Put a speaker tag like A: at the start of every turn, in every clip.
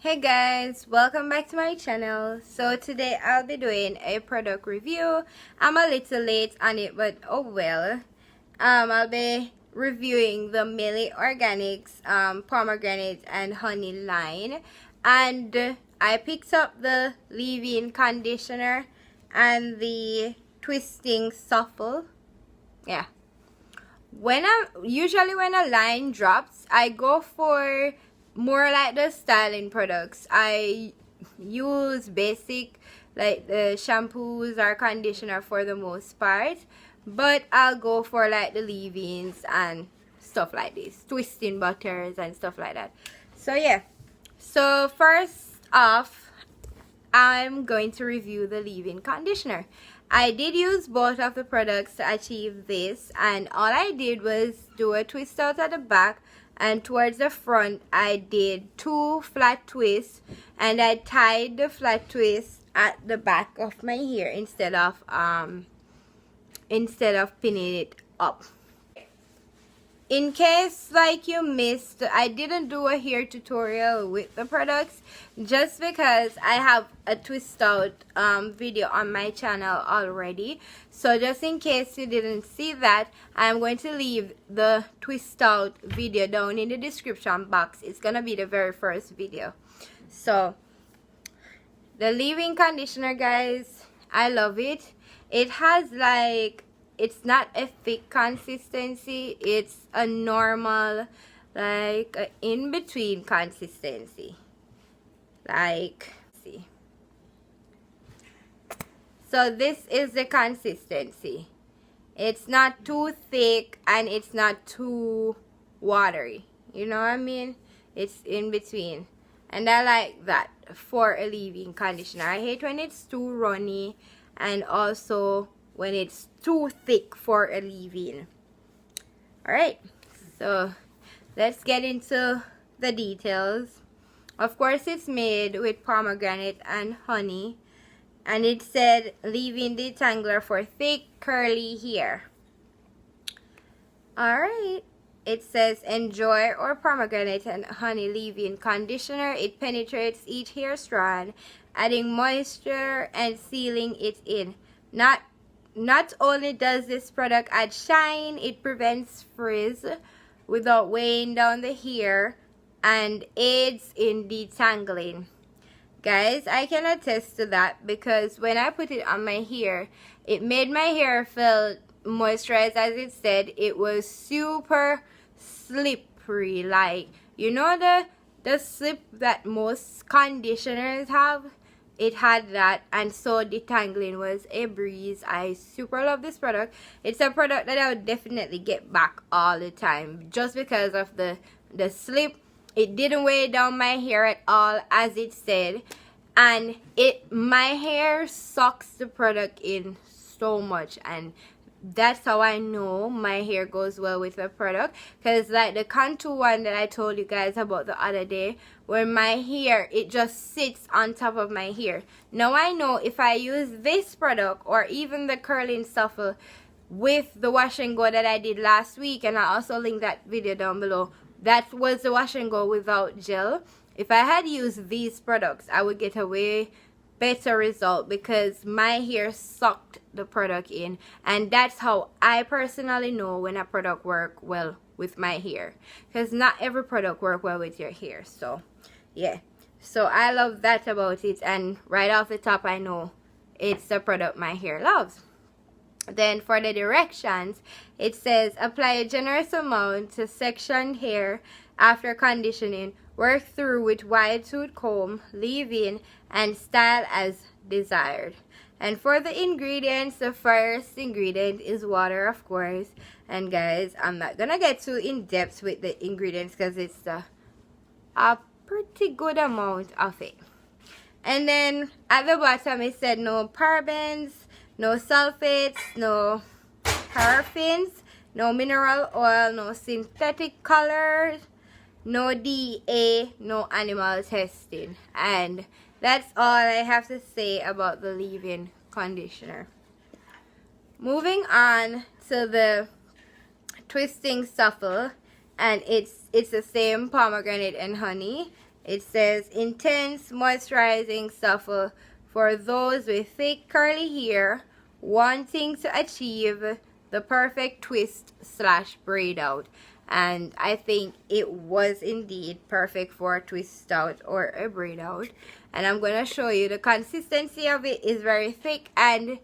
A: Hey guys, welcome back to my channel. So today I'll be doing a product review. I'm a little late on it, but oh well. I'll be reviewing the Mielle Organics pomegranate and honey line, and I picked up the leave-in conditioner and the twisting shuffle. Yeah. When a line drops, I go for more like the styling products. I use basic like the shampoos or conditioner for the most part, but I'll go for like the leave-ins and stuff like this, twisting butters and stuff like that. So yeah, so first off, I'm going to review the leave-in conditioner. I did use both of the products to achieve this, and all I did was do a twist out at the back, and towards the front I did 2 flat twists, and I tied the flat twist at the back of my hair instead of pinning it up. In case like you missed, I didn't do a hair tutorial with the products just because I have a twist out video on my channel already. So just in case you didn't see that, I'm going to leave the twist out video down in the description box. It's gonna be the very first video. So the leave-in conditioner, guys, I love it. It has like, it's not a thick consistency, it's a normal, like a in-between consistency. Like, see, so this is the consistency. It's not too thick and it's not too watery, you know what I mean? It's in between, and I like that for a leave-in conditioner. I hate when it's too runny and also when it's too thick for a leave-in. Alright, so let's get into the details. Of course, it's made with pomegranate and honey, and it said leave-in detangler for thick curly hair. Alright, it says enjoy our pomegranate and honey leave-in conditioner. It penetrates each hair strand, adding moisture and sealing it in. Not only does this product add shine, it prevents frizz without weighing down the hair and aids in detangling. Guys, I can attest to that because when I put it on my hair, it made my hair feel moisturized. As it said, it was super slippery, like, you know the slip that most conditioners have? It had that, and so detangling was a breeze. I super love this product. It's a product that I would definitely get back all the time just because of the slip. It didn't weigh down my hair at all, as it said, and my hair sucks the product in so much, and that's how I know my hair goes well with the product. Because like the contour one that I told you guys about the other day, where my hair, it just sits on top of my hair. Now I know if I use this product or even the curling shuffle with the wash and go that I did last week, and I also link that video down below, that was the wash and go without gel. If I had used these products, I would get a way better result because my hair sucked the product in, and that's how I personally know when a product work well with my hair, because not every product work well with your hair. So yeah, so I love that about it, and right off the top I know it's the product my hair loves. Then for the directions, it says apply a generous amount to sectioned hair after conditioning. Work through with wide tooth comb, leave in, and style as desired. And for the ingredients, the first ingredient is water, of course. And guys, I'm not gonna get too in depth with the ingredients because it's a pretty good amount of it. And then at the bottom it said no parabens, no sulfates, no paraffins, no mineral oil, no synthetic colors, no DA, no animal testing. And that's all I have to say about the leave-in conditioner. Moving on to the twisting shuffle, and it's the same pomegranate and honey. It says intense moisturizing supple for those with thick curly hair wanting to achieve the perfect twist slash braid out. And I think it was indeed perfect for a twist out or a braid out. And I'm going to show you the consistency of it is very thick. And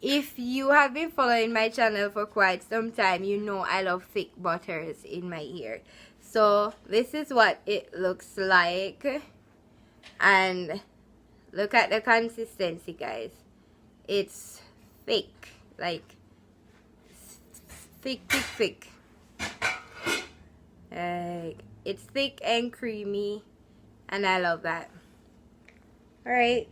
A: if you have been following my channel for quite some time, you know I love thick butters in my hair. So this is what it looks like. And look at the consistency, guys. It's thick, like thick. It's thick and creamy, and I love that. Alright,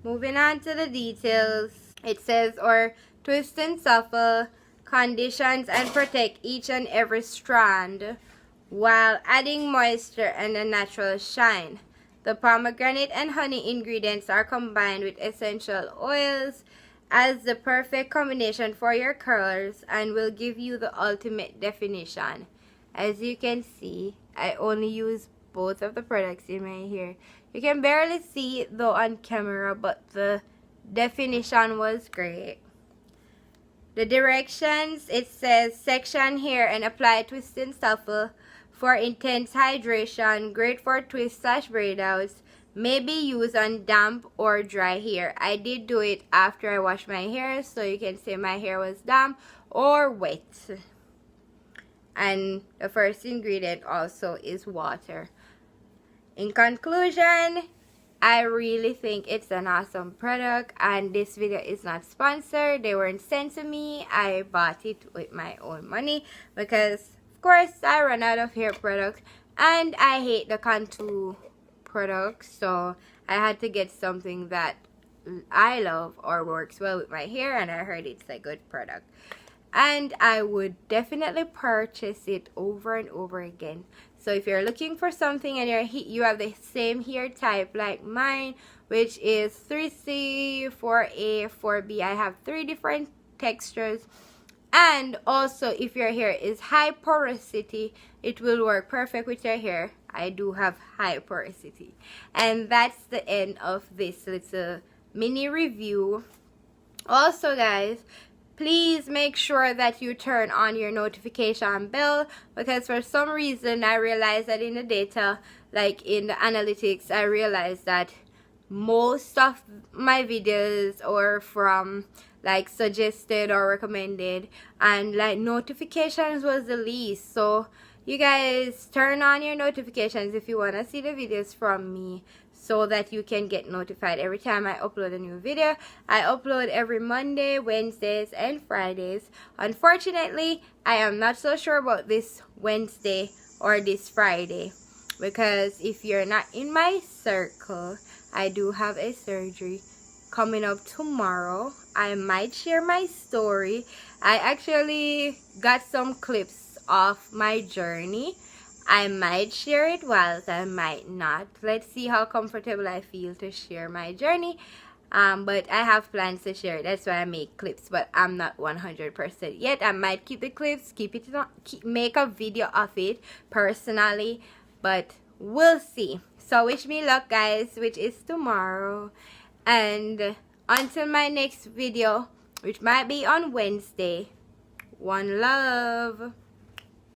A: moving on to the details. It says, or twist and supple conditions and protect each and every strand while adding moisture and a natural shine. The pomegranate and honey ingredients are combined with essential oils as the perfect combination for your curls and will give you the ultimate definition. As you can see, I only use both of the products in my hair. You can barely see it though on camera, but the definition was great. The directions, it says section hair and apply twist and supple for intense hydration, great for twist slash braid outs, may be used on damp or dry hair. I did do it after I washed my hair, so you can say my hair was damp or wet. And the first ingredient also is water. In conclusion, I really think it's an awesome product, and this video is not sponsored. They weren't sent to me. I bought it with my own money because of course I run out of hair products and I hate the contour products, so I had to get something that I love or works well with my hair, and I heard it's a good product. And I would definitely purchase it over and over again. So if you're looking for something and you have the same hair type like mine, which is 3C, 4A, 4B, I have 3 different textures. And also if your hair is high porosity, it will work perfect with your hair. I do have high porosity. And that's the end of this little mini review. Also guys, please make sure that you turn on your notification bell, because for some reason I realized that in the data, like in the analytics, I realized that most of my videos are from like suggested or recommended, and like notifications was the least. So you guys turn on your notifications if you want to see the videos from me, so that you can get notified every time I upload a new video. I upload every Monday, Wednesdays, and Fridays. Unfortunately, I am not so sure about this Wednesday or this Friday, because if you're not in my circle, I do have a surgery coming up tomorrow. I might share my story. I actually got some clips of my journey. I might share it, whilst I might not. Let's see how comfortable I feel to share my journey. But I have plans to share it. That's why I make clips, but I'm not 100% yet. I might keep the clips, make a video of it personally, but we'll see. So wish me luck guys, which is tomorrow. And until my next video, which might be on Wednesday, one love.